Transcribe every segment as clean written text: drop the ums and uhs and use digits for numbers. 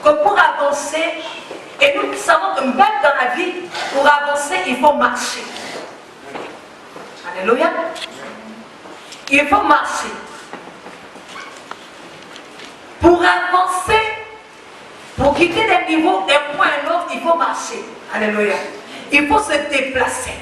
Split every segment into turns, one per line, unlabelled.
que pour avancer, et nous savons que même dans la vie, pour avancer, il faut marcher. Alléluia. Il faut marcher. Pour avancer, pour quitter des niveaux d'un point à l'autre, il faut marcher. Alléluia. Il faut se déplacer.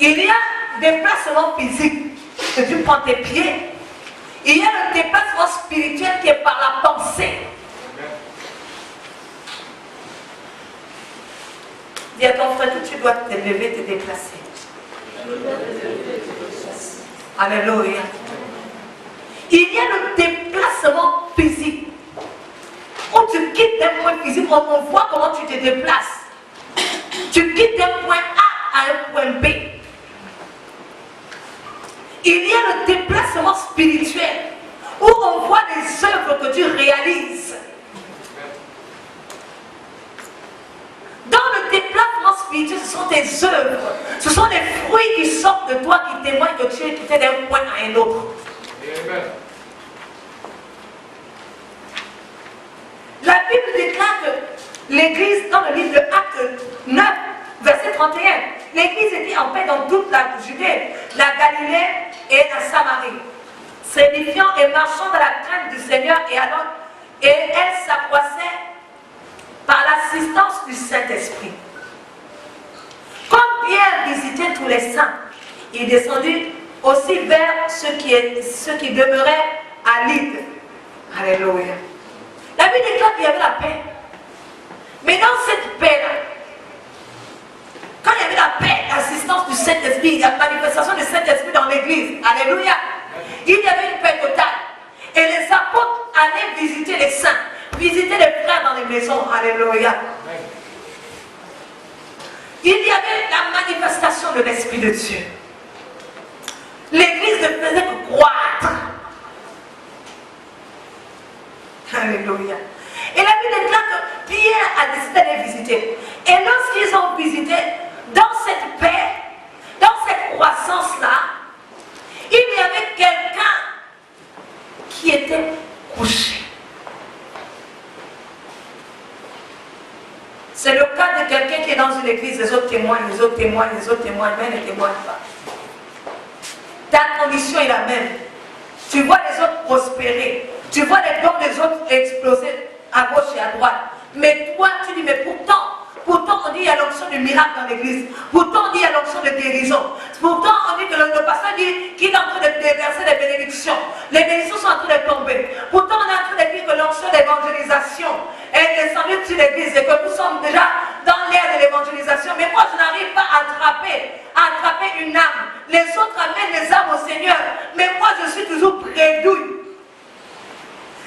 Il y a des déplacements physiques que tu prends tes pieds. Il y a le déplacement spirituel qui est par la pensée. Dis à ton frère que tu dois te lever, te déplacer. Alléluia. Il y a le déplacement physique. Où tu quittes un point physique, on voit comment tu te déplaces. Tu quittes un point A à un point B. Il y a le déplacement spirituel où on voit les œuvres que tu réalises. Dans le déplacement spirituel, ce sont tes œuvres. Ce sont les fruits qui sortent de toi qui témoignent que tu es quitté d'un point à un autre. Amen. La Bible déclare que l'Église, dans le livre de Actes 9, verset 31, l'Église était en paix dans toute la Judée, la Galilée et la Samarie, s'édifiant et marchant dans la crainte du Seigneur et elle s'accroissait par l'assistance du Saint-Esprit. Comme Pierre visitait tous les saints, il descendit aussi vers ceux qui demeuraient à Lydde. Alléluia. La Bible déclare qu'il y avait la paix. Mais dans cette paix-là, quand il y avait la paix, l'assistance du Saint-Esprit, la manifestation du Saint-Esprit dans l'église, alléluia, il y avait une paix totale. Et les apôtres allaient visiter les saints, visiter les frères dans les maisons, alléluia. Il y avait la manifestation de l'Esprit de Dieu. L'église ne faisait que croître. Alléluia. Et la Bible déclare que Pierre a décidé d'aller visiter. Et lorsqu'ils ont visité, dans cette paix, dans cette croissance-là, il y avait quelqu'un qui était couché. C'est le cas de quelqu'un qui est dans une église, les autres témoignent, les autres témoignent, les autres témoignent, mais ne témoignent pas. Ta condition est la même. Tu vois les autres prospérer. Tu vois les dons des autres exploser à gauche et à droite. Mais toi, tu dis, mais pourtant on dit qu'il y a l'onction du miracle dans l'église. Pourtant, on dit qu'il y a l'onction de guérison. Pourtant, on dit que le pasteur dit qu'il est en train de déverser des bénédictions. Les bénédictions sont en train de tomber. Pourtant, on est en train de dire que l'onction d'évangélisation est descendue sur l'église et que nous sommes déjà dans l'ère de l'évangélisation. Mais moi, je n'arrive pas à attraper une âme. Les autres amènent les âmes au Seigneur. Mais moi, je suis toujours bredouille.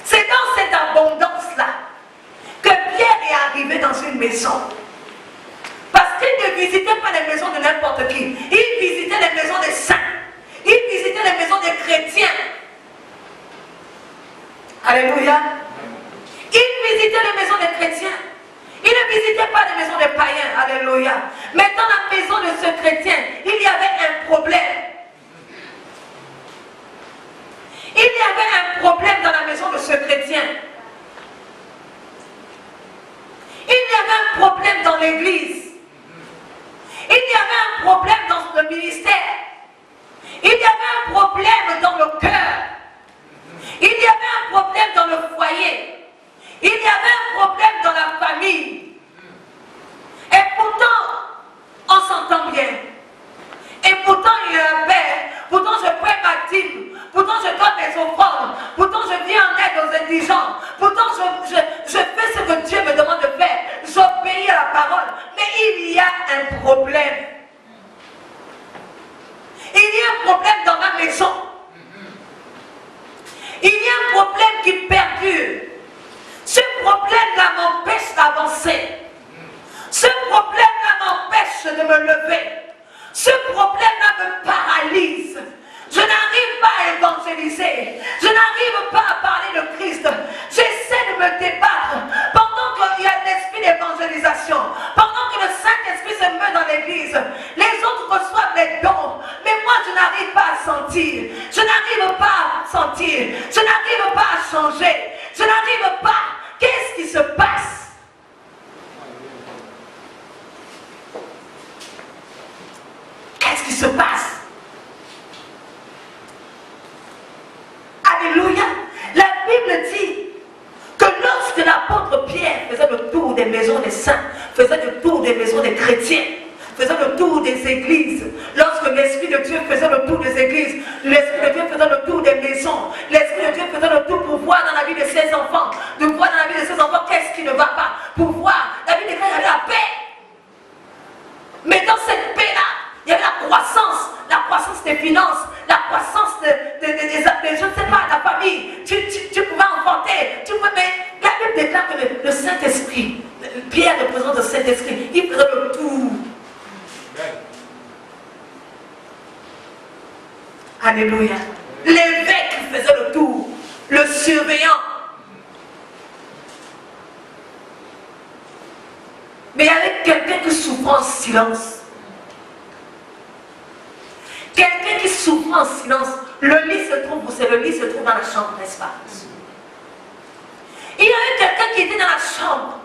C'est dans cette abondance-là que Pierre est arrivé dans une maison. Parce qu'il ne visitait pas les maisons de n'importe qui. Il visitait les maisons des saints. Il visitait les maisons des chrétiens. Alléluia. Il visitait les maisons des chrétiens. Il ne visitait pas les maisons des païens. Alléluia. Mais dans la maison de ce chrétien, il y avait un problème. Il y avait un problème dans la maison de ce chrétien. Il y avait un problème dans l'église. Il y avait un problème dans le ministère. Il y avait un problème dans le cœur. Il y avait un problème dans le foyer. Il y avait un problème dans la famille. Et pourtant, on s'entend bien. Et pourtant, il y a un père. Pourtant, je prends ma dîme. Pourtant, je donne mes offrandes. Pourtant, je viens en aide aux indigents. Pourtant, je fais ce que Dieu me demande de faire. J'obéis à la parole. Mais il y a un problème. Il y a un problème dans ma maison. Il y a un problème qui perdure. Ce problème-là m'empêche d'avancer. Ce problème-là m'empêche de me lever. Ce problème-là me paralyse. Je n'arrive pas à évangéliser. Je n'arrive pas à parler de Christ. J'essaie de me débattre. Pendant qu'il y a l'esprit d'évangélisation, pendant que le Saint-Esprit se meut dans l'église, les autres reçoivent les dons. Mais moi, je n'arrive pas à sentir. Je n'arrive pas à sentir. Je n'arrive pas à des maisons des saints, faisait le tour des maisons des chrétiens, faisait le tour des églises. Lorsque l'Esprit de Dieu faisait le tour des églises, l'Esprit de Dieu faisait le tour des maisons, l'Esprit de Dieu faisait le tour pour voir dans la vie de ses enfants, de voir dans la vie de ses enfants qu'est-ce qui ne va pas, pour voir. La Bible déclare qu'il y avait la paix. Mais dans cette paix-là, il y avait la croissance des finances, la croissance des je ne sais pas, la famille. Tu pouvais enfanter, mais la Bible déclare que le Saint-Esprit, Pierre représente le Saint-Esprit, il faisait le tour. Alléluia. L'évêque faisait le tour, le surveillant. Mais il y avait quelqu'un qui souffrait en silence. Quelqu'un qui souffre en silence. Le lit se trouve où? C'est le lit se trouve dans la chambre, n'est-ce pas? Il y avait quelqu'un qui était dans la chambre.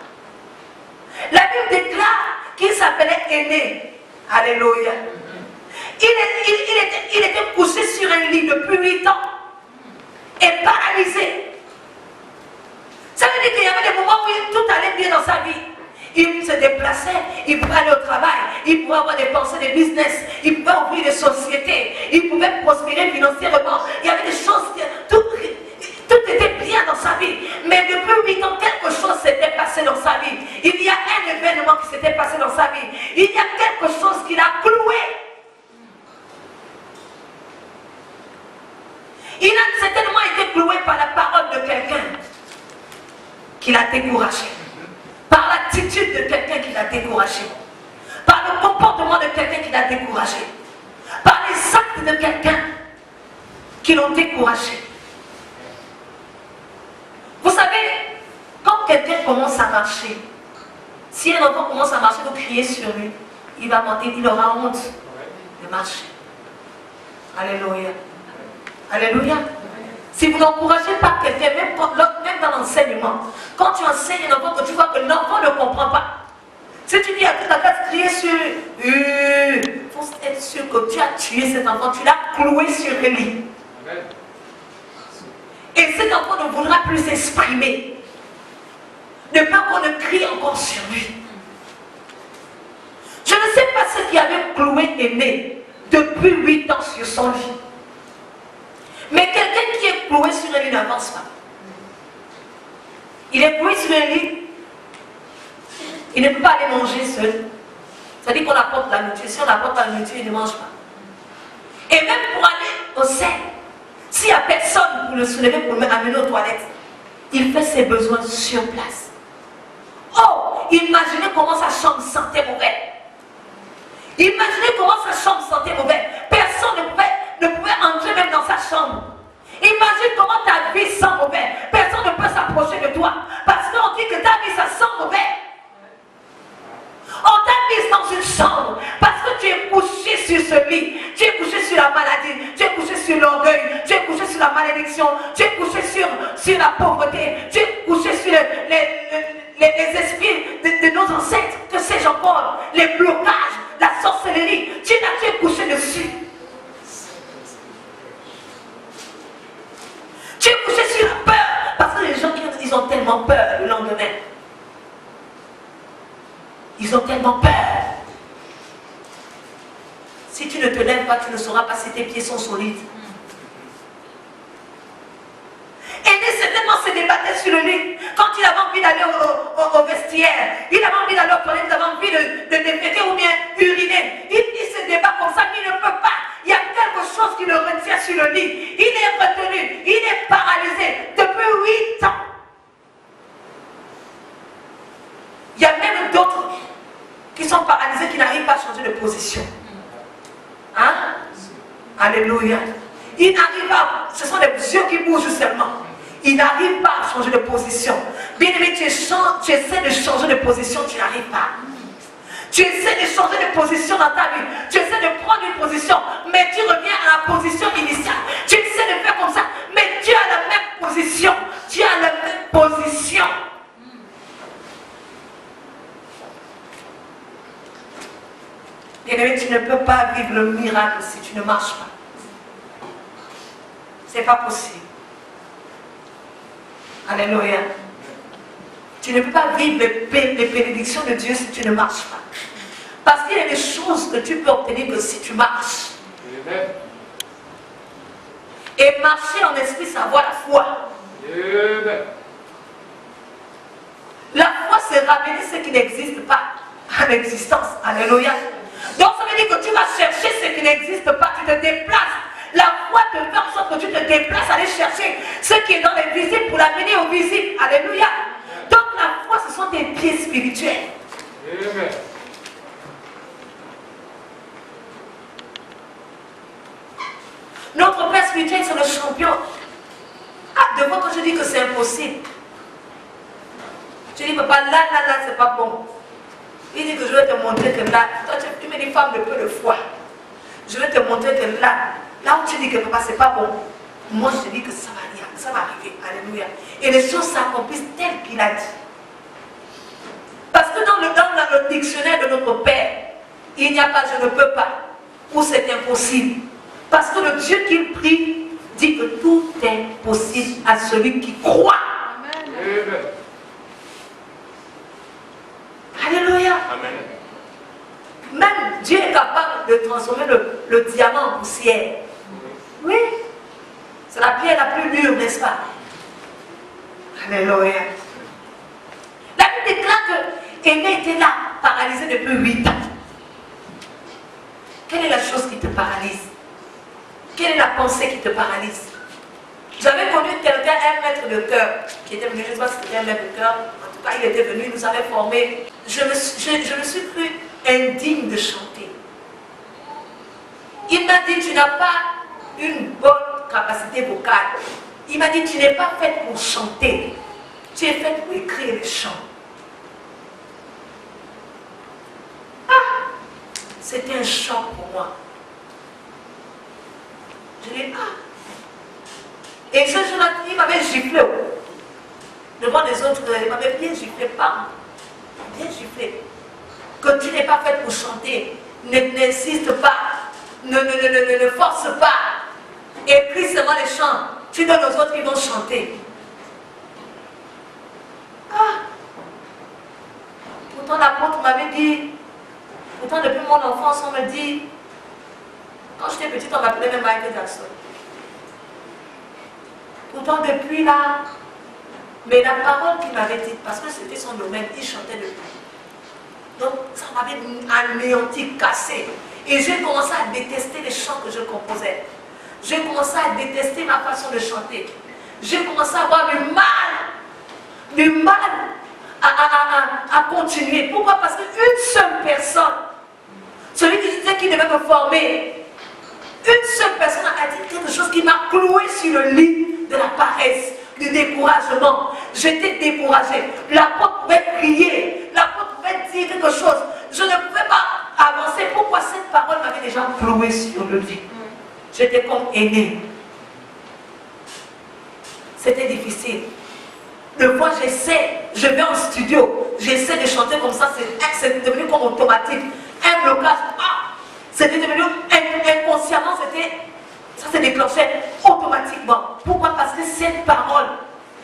La Bible déclare qu'il s'appelait Aîné. Alléluia. Il était couché sur un lit depuis 8 ans et paralysé. Ça veut dire qu'il y avait des moments où tout allait bien dans sa vie. Il se déplaçait, il pouvait aller au travail, il pouvait avoir des pensées de business, il pouvait ouvrir des sociétés, il pouvait prospérer financièrement. Il y avait des choses, tout était bien dans sa vie. Mais depuis 8 ans, quelque chose s'était passé dans sa vie. Il y a un événement qui s'était passé dans sa vie. Il y a quelque chose qui l'a cloué. Il a certainement été cloué par la parole de quelqu'un qui l'a découragé. Par l'attitude de quelqu'un qui l'a découragé, par le comportement de quelqu'un qui l'a découragé, par les actes de quelqu'un qui l'ont découragé. Vous savez, quand quelqu'un commence à marcher, si un enfant commence à marcher, vous criez sur lui, il va monter, il aura honte de marcher. Alléluia. Alléluia. Si vous n'encouragez pas quelqu'un, même dans l'enseignement, quand tu enseignes un enfant, que tu vois que l'enfant ne comprend pas, si tu dis à toute la classe, crier sur il faut être sûr que tu as tué cet enfant, tu l'as cloué sur le lit. Et cet enfant ne voudra plus s'exprimer. Ne pas qu'on ne crie encore sur lui. Je ne sais pas ce qui avait cloué Aîné depuis 8 ans sur son lit. Mais quelqu'un qui est cloué sur un lit n'avance pas. Il est cloué sur un lit, il ne peut pas aller manger seul. C'est-à-dire qu'on apporte la nourriture. Si on apporte la nourriture, il ne mange pas. Et même pour aller au sein, s'il n'y a personne pour le soulever, pour le amener aux toilettes, il fait ses besoins sur place. Oh, imaginez comment sa chambre sentait mauvais. Imaginez comment sa chambre sentait mauvais. Personne ne pouvait entrer même dans sa chambre. Imagine comment ta vie sent mauvais. Personne ne peut s'approcher de toi. Parce qu'on dit que ta vie, ça sent mauvais. On t'a mis dans une chambre parce que tu es couché sur ce lit. Tu es couché sur la maladie. Tu es couché sur l'orgueil. Tu es couché sur la malédiction. Tu es couché sur la pauvreté. Tu es couché sur les esprits de nos ancêtres. Que sais-je encore? Les blocages, la sorcellerie. Tu es couché dessus. Tu es couché sur la peur. Parce que les gens, ils ont tellement peur le lendemain. Ils ont tellement peur. Si tu ne te lèves pas, tu ne sauras pas si tes pieds sont solides. Et certainement se débattait sur le lit. Quand il avait envie d'aller au vestiaire, il avait envie d'aller au toilette, il avait envie de déféquer ou bien uriner. Il se débat comme ça, mais il ne peut pas. Il y a quelque chose qui le retient sur le lit. Il est retenu, il est paralysé depuis 8 ans. Il y a même d'autres qui sont paralysés, qui n'arrivent pas à changer de position. Hein? Alléluia. Ils n'arrivent pas, ce sont les yeux qui bougent seulement. Ils n'arrivent pas à changer de position. Bien aimé, tu essaies de changer de position, tu n'arrives pas. Tu essaies de changer de position dans ta vie. Tu essaies de prendre une position, mais tu reviens à la position initiale. Tu essaies de faire comme ça, mais tu as la même position. Tu as la même position. Bien-aimé, tu ne peux pas vivre le miracle si tu ne marches pas. C'est pas possible. Alléluia. Tu Tu ne peux pas vivre les bénédictions de Dieu si tu ne marches pas. Parce qu'il y a des choses que tu peux obtenir que si tu marches. Amen. Et marcher en esprit, c'est avoir la foi. Amen. La foi, c'est ramener ce qui n'existe pas à l'existence. Alléluia. Donc ça veut dire que tu vas chercher ce qui n'existe pas, tu te déplaces. La foi te fait en sorte que tu te déplaces, aller chercher ce qui est dans l'invisible pour l'amener au visible. Alléluia. Donc la foi, ce sont tes pieds spirituels. Amen. Notre Père spirituel, c'est le champion. Ah, devant quand je dis que c'est impossible. Je dis, papa, là, c'est pas bon. Il dit que je vais te montrer que là, toi tu mets des femmes de peu de foi. Je vais te montrer que là où tu dis que papa, c'est pas bon, moi je te dis que ça va arriver. Alléluia. Et les choses s'accomplissent telles qu'il a dit. Parce que dans le dictionnaire de notre Père, il n'y a pas je ne peux pas, ou c'est impossible. Parce que le Dieu qu'il prie dit que tout est possible à celui qui croit. Amen. Alléluia. Amen. Même Dieu est capable de transformer le diamant en poussière. Oui. C'est la pierre la plus dure, n'est-ce pas? Alléluia. La Bible déclare que Aimé était là, paralysé depuis 8 ans. Quelle est la chose qui te paralyse? Quelle est la pensée qui te paralyse? J'avais connu quelqu'un, un maître de cœur, qui était venu, je ne sais pas si c'était un maître de cœur, en tout cas il était venu, il nous avait formés. Je me suis cru indigne de chanter. Il m'a dit, tu n'as pas une bonne capacité vocale. Il m'a dit, tu n'es pas faite pour chanter, tu es faite pour écrire les chants. Ah, c'était un choc pour moi. Je dis, ah. Et ce jour-là, il m'avait giflé. Devant les autres, il m'avait bien giflé, pas. Bien giflé. Que tu n'es pas fait pour chanter. N'insiste pas. Ne force pas. Écris seulement les chants. Tu donnes aux autres qui vont chanter. Ah. Pourtant, l'apôtre m'avait dit, pourtant, depuis mon enfance, on me dit, quand j'étais petite, on m'appelait même Michael Jackson. Pourtant, depuis là, mais la parole qu'il m'avait dite, parce que c'était son domaine, il chantait depuis. Donc, ça m'avait anéanti, cassé. Et j'ai commencé à détester les chants que je composais. J'ai commencé à détester ma façon de chanter. J'ai commencé à avoir du mal à continuer. Pourquoi? Parce qu'une seule personne, celui qui disait qu'il devait me former, une seule personne a dit quelque chose qui m'a cloué sur le lit de la paresse, du découragement. J'étais découragée. L'apôtre pouvait crier, l'apôtre pouvait dire quelque chose. Je ne pouvais pas avancer. Pourquoi? Cette parole m'avait déjà cloué sur le lit. J'étais comme aînée. C'était difficile. De fois, je vais en studio, j'essaie de chanter comme ça, c'est devenu comme automatique. Un blocage, c'était devenu inconsciemment, ça s'est déclenché automatiquement. Pourquoi? Parce que cette parole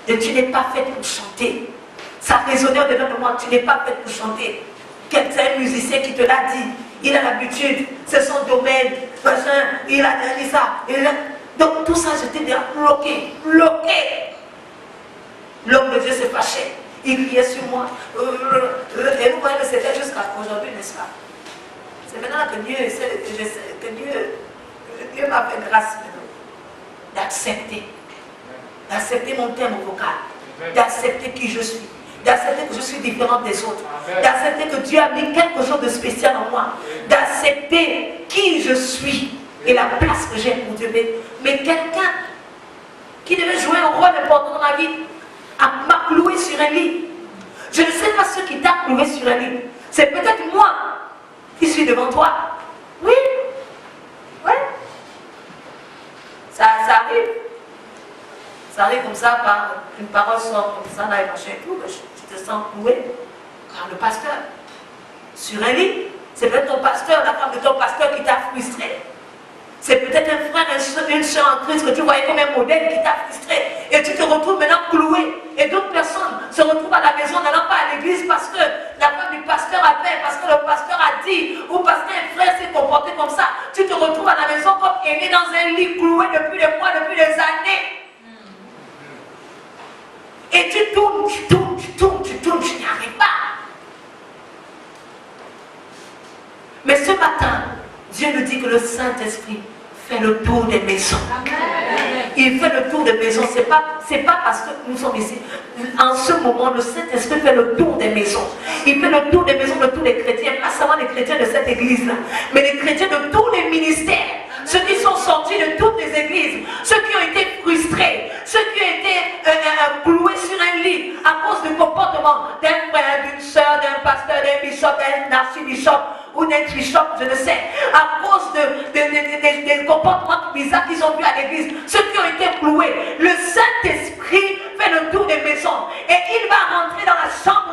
de tu n'es pas faite pour chanter. Ça résonnait au-dedans de moi, tu n'es pas faite pour chanter. Quelqu'un, un musicien qui te l'a dit, il a l'habitude, c'est son domaine, machin, il a dit ça. Donc tout ça, j'étais déjà bloqué. L'homme de Dieu s'est fâché. Il criait sur moi. Et vous voyez que c'était jusqu'à aujourd'hui, n'est-ce pas? C'est maintenant que Dieu essaie que Dieu m'a fait grâce d'accepter mon thème vocal, d'accepter qui je suis, d'accepter que je suis différente des autres, d'accepter que Dieu a mis quelque chose de spécial en moi, d'accepter qui je suis et la place que j'ai pour Dieu. Mais quelqu'un qui devait jouer un rôle important dans ma vie m'a cloué sur un lit. Je ne sais pas ce qui t'a cloué sur un lit. C'est peut-être moi qui suis devant toi. Oui. Ça arrive. Ça arrive comme ça, par une parole sort comme ça, là, et machin et tout, tu te sens cloué par le pasteur. Sur un lit. C'est peut-être ton pasteur, la femme de ton pasteur qui t'a frustré. C'est peut-être un frère, une soeur en Christ que tu voyais comme un modèle qui t'a frustré. Et tu te retrouves maintenant cloué. Et d'autres personnes se retrouvent à la maison en allant est né dans un lit cloué depuis des mois, depuis des années. Et tu tournes, tu n'y arrives pas. Mais ce matin, Dieu nous dit que le Saint-Esprit fait le tour des maisons. Il fait le tour des maisons. C'est pas parce que nous sommes ici. En ce moment, le Saint-Esprit fait le tour des maisons. Il fait le tour des maisons de tous les chrétiens, pas seulement les chrétiens de cette église-là, mais les chrétiens de tous les ministères. Ceux qui sont sortis de toutes les églises, ceux qui ont été frustrés, ceux qui ont été cloués sur un lit à cause du comportement d'un frère, d'une soeur, d'un pasteur, d'un bishop, d'un archibishop ou d'un bishop, je ne sais, à cause des comportements bizarres qu'ils ont vus à l'église, ceux qui ont été cloués. Le Saint-Esprit fait le tour des maisons et il va rentrer dans la chambre